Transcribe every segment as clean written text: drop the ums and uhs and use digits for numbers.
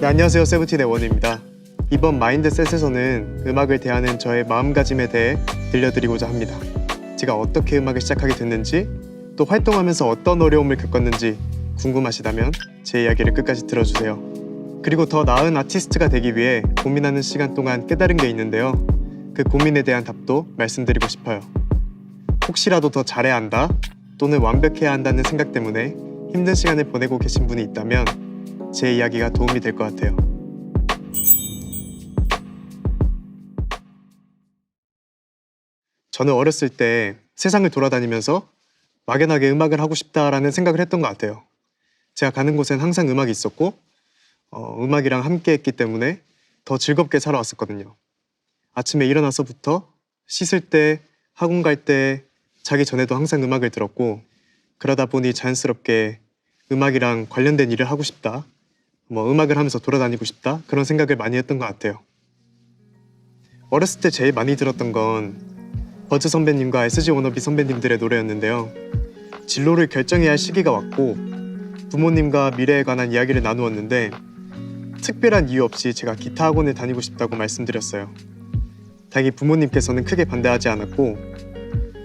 네, 안녕하세요. 세븐틴의 원우입니다. 이번 마인드셋에서는 음악을 대하는 저의 마음가짐에 대해 들려드리고자 합니다. 제가 어떻게 음악을 시작하게 됐는지, 또 활동하면서 어떤 어려움을 겪었는지 궁금하시다면 제 이야기를 끝까지 들어주세요. 그리고 더 나은 아티스트가 되기 위해 고민하는 시간 동안 깨달은 게 있는데요. 그 고민에 대한 답도 말씀드리고 싶어요. 혹시라도 더 잘해야 한다, 또는 완벽해야 한다는 생각 때문에 힘든 시간을 보내고 계신 분이 있다면 제 이야기가 도움이 될 것 같아요. 저는 어렸을 때 세상을 돌아다니면서 막연하게 음악을 하고 싶다라는 생각을 했던 것 같아요. 제가 가는 곳엔 항상 음악이 있었고 음악이랑 함께 했기 때문에 더 즐겁게 살아왔었거든요. 아침에 일어나서부터 씻을 때, 학원 갈 때, 자기 전에도 항상 음악을 들었고, 그러다 보니 자연스럽게 음악이랑 관련된 일을 하고 싶다, 음악을 하면서 돌아다니고 싶다, 그런 생각을 많이 했던 것 같아요. 어렸을 때 제일 많이 들었던 건 버즈 선배님과 SG 워너비 선배님들의 노래였는데요. 진로를 결정해야 할 시기가 왔고 부모님과 미래에 관한 이야기를 나누었는데 특별한 이유 없이 제가 기타 학원을 다니고 싶다고 말씀드렸어요. 다행히 부모님께서는 크게 반대하지 않았고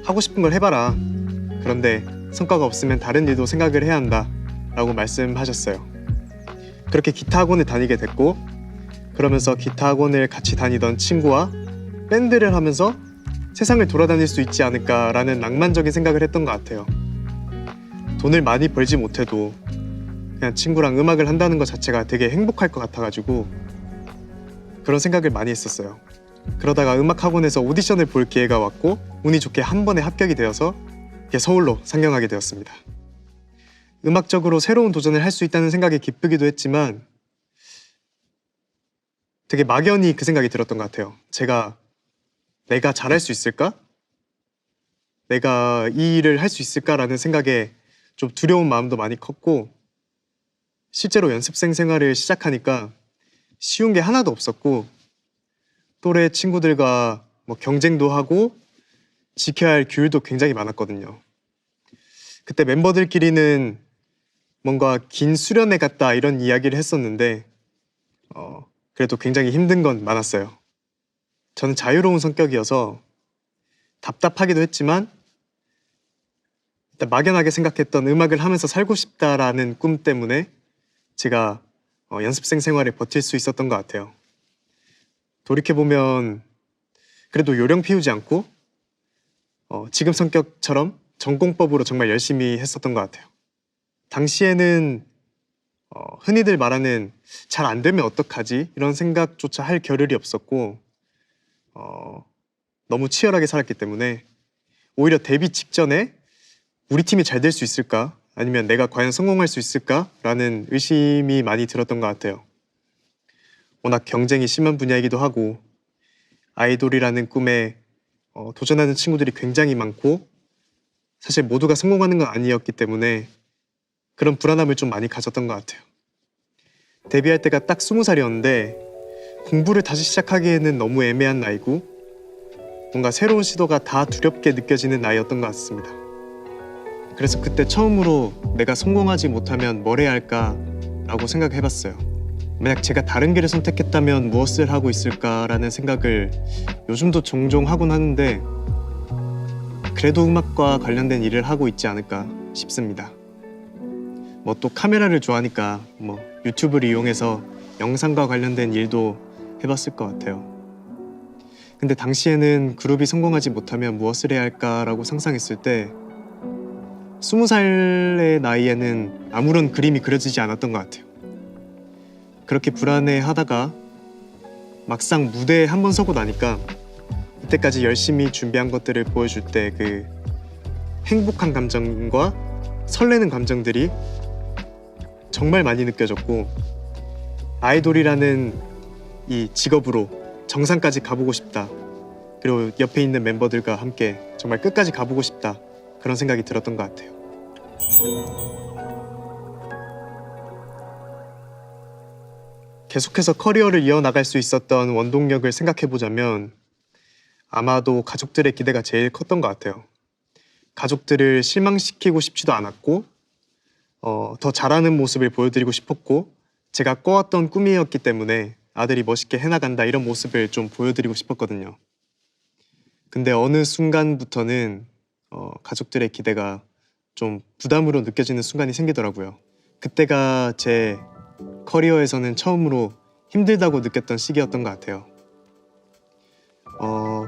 하고 싶은 걸 해봐라, 그런데 성과가 없으면 다른 일도 생각을 해야 한다 라고 말씀하셨어요. 그렇게 기타 학원을 다니게 됐고, 그러면서 기타 학원을 같이 다니던 친구와 밴드를 하면서 세상을 돌아다닐 수 있지 않을까라는 낭만적인 생각을 했던 것 같아요. 돈을 많이 벌지 못해도 그냥 친구랑 음악을 한다는 것 자체가 되게 행복할 것 같아가지고 그런 생각을 많이 했었어요. 그러다가 음악학원에서 오디션을 볼 기회가 왔고 운이 좋게 한 번에 합격이 되어서 서울로 상경하게 되었습니다. 음악적으로 새로운 도전을 할 수 있다는 생각이 기쁘기도 했지만 되게 막연히 그 생각이 들었던 것 같아요. 내가 잘할 수 있을까? 내가 이 일을 할 수 있을까라는 생각에 좀 두려운 마음도 많이 컸고, 실제로 연습생 생활을 시작하니까 쉬운 게 하나도 없었고 또래 친구들과 경쟁도 하고 지켜야 할 규율도 굉장히 많았거든요. 그때 멤버들끼리는 뭔가 긴 수련회 같다 이런 이야기를 했었는데 그래도 굉장히 힘든 건 많았어요. 저는 자유로운 성격이어서 답답하기도 했지만 일단 막연하게 생각했던 음악을 하면서 살고 싶다라는 꿈 때문에 제가 연습생 생활에 버틸 수 있었던 것 같아요. 돌이켜보면 그래도 요령 피우지 않고 지금 성격처럼 전공법으로 정말 열심히 했었던 것 같아요. 당시에는 흔히들 말하는 잘 안 되면 어떡하지? 이런 생각조차 할 겨를이 없었고 너무 치열하게 살았기 때문에 오히려 데뷔 직전에 우리 팀이 잘 될 수 있을까? 아니면 내가 과연 성공할 수 있을까? 라는 의심이 많이 들었던 것 같아요. 워낙 경쟁이 심한 분야이기도 하고 아이돌이라는 꿈에 도전하는 친구들이 굉장히 많고 사실 모두가 성공하는 건 아니었기 때문에 그런 불안함을 좀 많이 가졌던 것 같아요. 데뷔할 때가 딱 20살이었는데 공부를 다시 시작하기에는 너무 애매한 나이고 뭔가 새로운 시도가 다 두렵게 느껴지는 나이였던 것 같습니다. 그래서 그때 처음으로 내가 성공하지 못하면 뭘 해야 할까라고 생각해봤어요. 만약 제가 다른 길을 선택했다면 무엇을 하고 있을까라는 생각을 요즘도 종종 하곤 하는데 그래도 음악과 관련된 일을 하고 있지 않을까 싶습니다. 또 카메라를 좋아하니까 유튜브를 이용해서 영상과 관련된 일도 해봤을 것 같아요. 근데 당시에는 그룹이 성공하지 못하면 무엇을 해야 할까라고 상상했을 때 20살의 나이에는 아무런 그림이 그려지지 않았던 것 같아요. 그렇게 불안해하다가 막상 무대에 한 번 서고 나니까 이때까지 열심히 준비한 것들을 보여줄 때 그 행복한 감정과 설레는 감정들이 정말 많이 느껴졌고 아이돌이라는 이 직업으로 정상까지 가보고 싶다, 그리고 옆에 있는 멤버들과 함께 정말 끝까지 가보고 싶다, 그런 생각이 들었던 것 같아요. 계속해서 커리어를 이어나갈 수 있었던 원동력을 생각해보자면 아마도 가족들의 기대가 제일 컸던 것 같아요. 가족들을 실망시키고 싶지도 않았고 더 잘하는 모습을 보여드리고 싶었고 제가 꿔왔던 꿈이었기 때문에 아들이 멋있게 해나간다 이런 모습을 좀 보여드리고 싶었거든요. 근데 어느 순간부터는 가족들의 기대가 좀 부담으로 느껴지는 순간이 생기더라고요. 그때가 제 커리어에서는 처음으로 힘들다고 느꼈던 시기였던 것 같아요.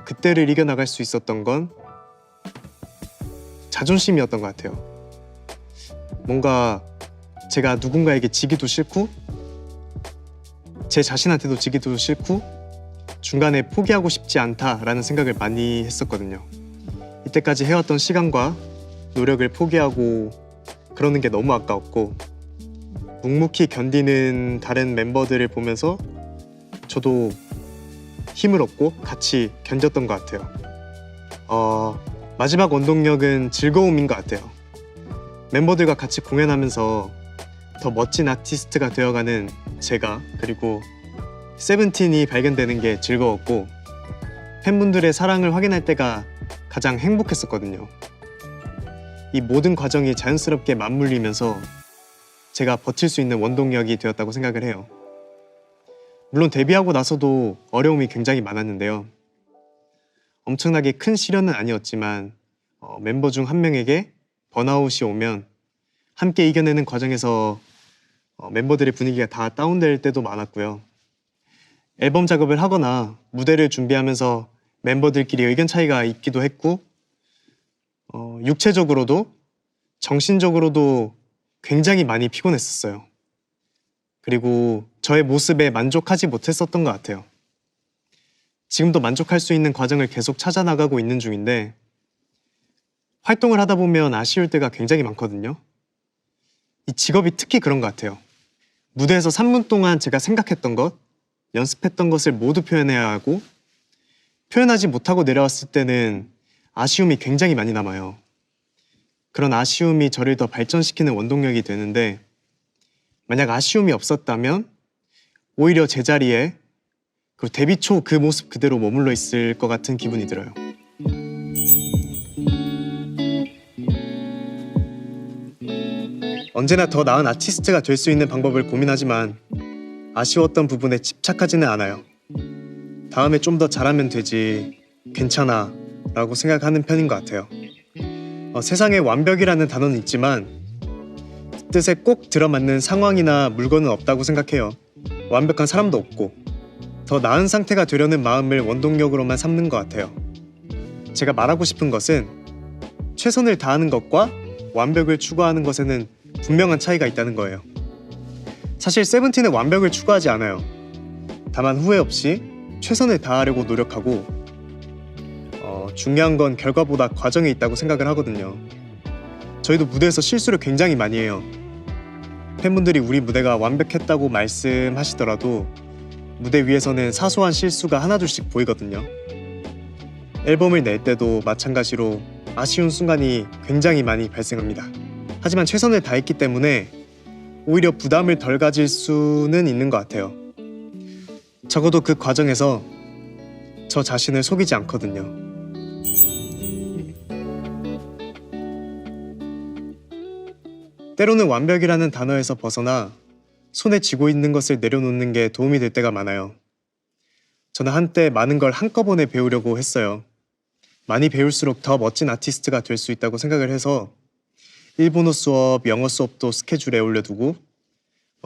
그때를 이겨나갈 수 있었던 건 자존심이었던 것 같아요. 뭔가 제가 누군가에게 지기도 싫고 제 자신한테도 지기도 싫고 중간에 포기하고 싶지 않다라는 생각을 많이 했었거든요. 이때까지 해왔던 시간과 노력을 포기하고 그러는 게 너무 아까웠고 묵묵히 견디는 다른 멤버들을 보면서 저도 힘을 얻고 같이 견뎠던 것 같아요. 마지막 원동력은 즐거움인 것 같아요. 멤버들과 같이 공연하면서 더 멋진 아티스트가 되어가는 제가, 그리고 세븐틴이 발견되는 게 즐거웠고 팬분들의 사랑을 확인할 때가 가장 행복했었거든요. 이 모든 과정이 자연스럽게 맞물리면서 제가 버틸 수 있는 원동력이 되었다고 생각을 해요. 물론 데뷔하고 나서도 어려움이 굉장히 많았는데요. 엄청나게 큰 시련은 아니었지만 멤버 중 한 명에게 번아웃이 오면 함께 이겨내는 과정에서 멤버들의 분위기가 다 다운될 때도 많았고요. 앨범 작업을 하거나 무대를 준비하면서 멤버들끼리 의견 차이가 있기도 했고 육체적으로도 정신적으로도 굉장히 많이 피곤했었어요. 그리고 저의 모습에 만족하지 못했었던 것 같아요. 지금도 만족할 수 있는 과정을 계속 찾아나가고 있는 중인데 활동을 하다 보면 아쉬울 때가 굉장히 많거든요. 이 직업이 특히 그런 것 같아요. 무대에서 3분 동안 제가 생각했던 것, 연습했던 것을 모두 표현해야 하고 표현하지 못하고 내려왔을 때는 아쉬움이 굉장히 많이 남아요. 그런 아쉬움이 저를 더 발전시키는 원동력이 되는데 만약 아쉬움이 없었다면 오히려 제자리에 그리고 데뷔 초 그 모습 그대로 머물러 있을 것 같은 기분이 들어요. 언제나 더 나은 아티스트가 될 수 있는 방법을 고민하지만 아쉬웠던 부분에 집착하지는 않아요. 다음에 좀 더 잘하면 되지, 괜찮아 라고 생각하는 편인 것 같아요. 세상에 완벽이라는 단어는 있지만 뜻에 꼭 들어맞는 상황이나 물건은 없다고 생각해요. 완벽한 사람도 없고 더 나은 상태가 되려는 마음을 원동력으로만 삼는 것 같아요. 제가 말하고 싶은 것은 최선을 다하는 것과 완벽을 추구하는 것에는 분명한 차이가 있다는 거예요. 사실 세븐틴은 완벽을 추구하지 않아요. 다만 후회 없이 최선을 다하려고 노력하고 중요한 건 결과보다 과정에 있다고 생각을 하거든요. 저희도 무대에서 실수를 굉장히 많이 해요. 팬분들이 우리 무대가 완벽했다고 말씀하시더라도 무대 위에서는 사소한 실수가 하나둘씩 보이거든요. 앨범을 낼 때도 마찬가지로 아쉬운 순간이 굉장히 많이 발생합니다. 하지만 최선을 다했기 때문에 오히려 부담을 덜 가질 수는 있는 것 같아요. 적어도 그 과정에서 저 자신을 속이지 않거든요. 때로는 완벽이라는 단어에서 벗어나 손에 쥐고 있는 것을 내려놓는 게 도움이 될 때가 많아요. 저는 한때 많은 걸 한꺼번에 배우려고 했어요. 많이 배울수록 더 멋진 아티스트가 될 수 있다고 생각을 해서 일본어 수업, 영어 수업도 스케줄에 올려두고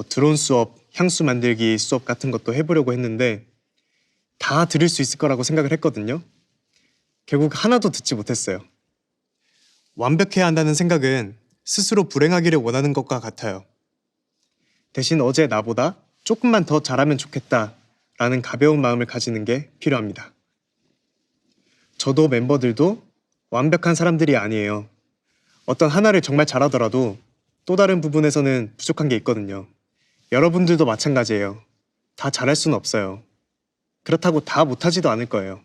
드론 수업, 향수 만들기 수업 같은 것도 해보려고 했는데 다 들을 수 있을 거라고 생각을 했거든요. 결국 하나도 듣지 못했어요. 완벽해야 한다는 생각은 스스로 불행하기를 원하는 것과 같아요. 대신 어제 나보다 조금만 더 잘하면 좋겠다라는 가벼운 마음을 가지는 게 필요합니다. 저도 멤버들도 완벽한 사람들이 아니에요. 어떤 하나를 정말 잘하더라도 또 다른 부분에서는 부족한 게 있거든요. 여러분들도 마찬가지예요. 다 잘할 수는 없어요. 그렇다고 다 못하지도 않을 거예요.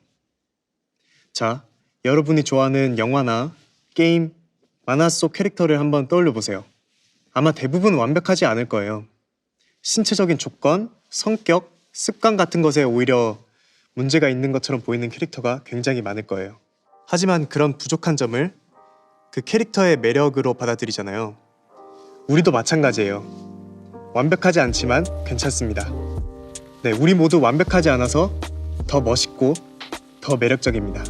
자, 여러분이 좋아하는 영화나 게임, 만화 속 캐릭터를 한번 떠올려 보세요. 아마 대부분 완벽하지 않을 거예요. 신체적인 조건, 성격, 습관 같은 것에 오히려 문제가 있는 것처럼 보이는 캐릭터가 굉장히 많을 거예요. 하지만 그런 부족한 점을 그 캐릭터의 매력으로 받아들이잖아요. 우리도 마찬가지예요. 완벽하지 않지만 괜찮습니다. 네, 우리 모두 완벽하지 않아서 더 멋있고 더 매력적입니다.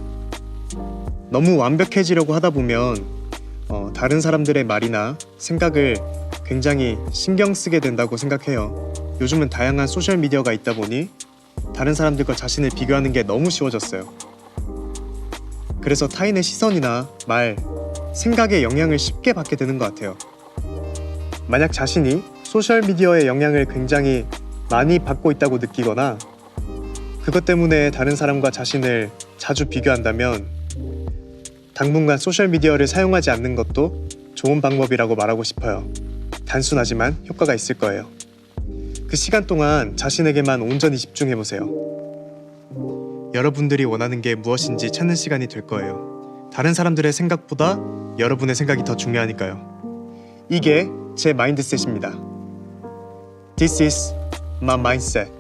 너무 완벽해지려고 하다 보면 다른 사람들의 말이나 생각을 굉장히 신경 쓰게 된다고 생각해요. 요즘은 다양한 소셜미디어가 있다 보니 다른 사람들과 자신을 비교하는 게 너무 쉬워졌어요. 그래서 타인의 시선이나 말, 생각의 영향을 쉽게 받게 되는 것 같아요. 만약 자신이 소셜미디어의 영향을 굉장히 많이 받고 있다고 느끼거나 그것 때문에 다른 사람과 자신을 자주 비교한다면 당분간 소셜미디어를 사용하지 않는 것도 좋은 방법이라고 말하고 싶어요. 단순하지만 효과가 있을 거예요. 그 시간 동안 자신에게만 온전히 집중해보세요. 여러분들이 원하는 게 무엇인지 찾는 시간이 될 거예요. 다른 사람들의 생각보다 여러분의 생각이 더 중요하니까요. 이게 제 마인드셋입니다. This is my mindset.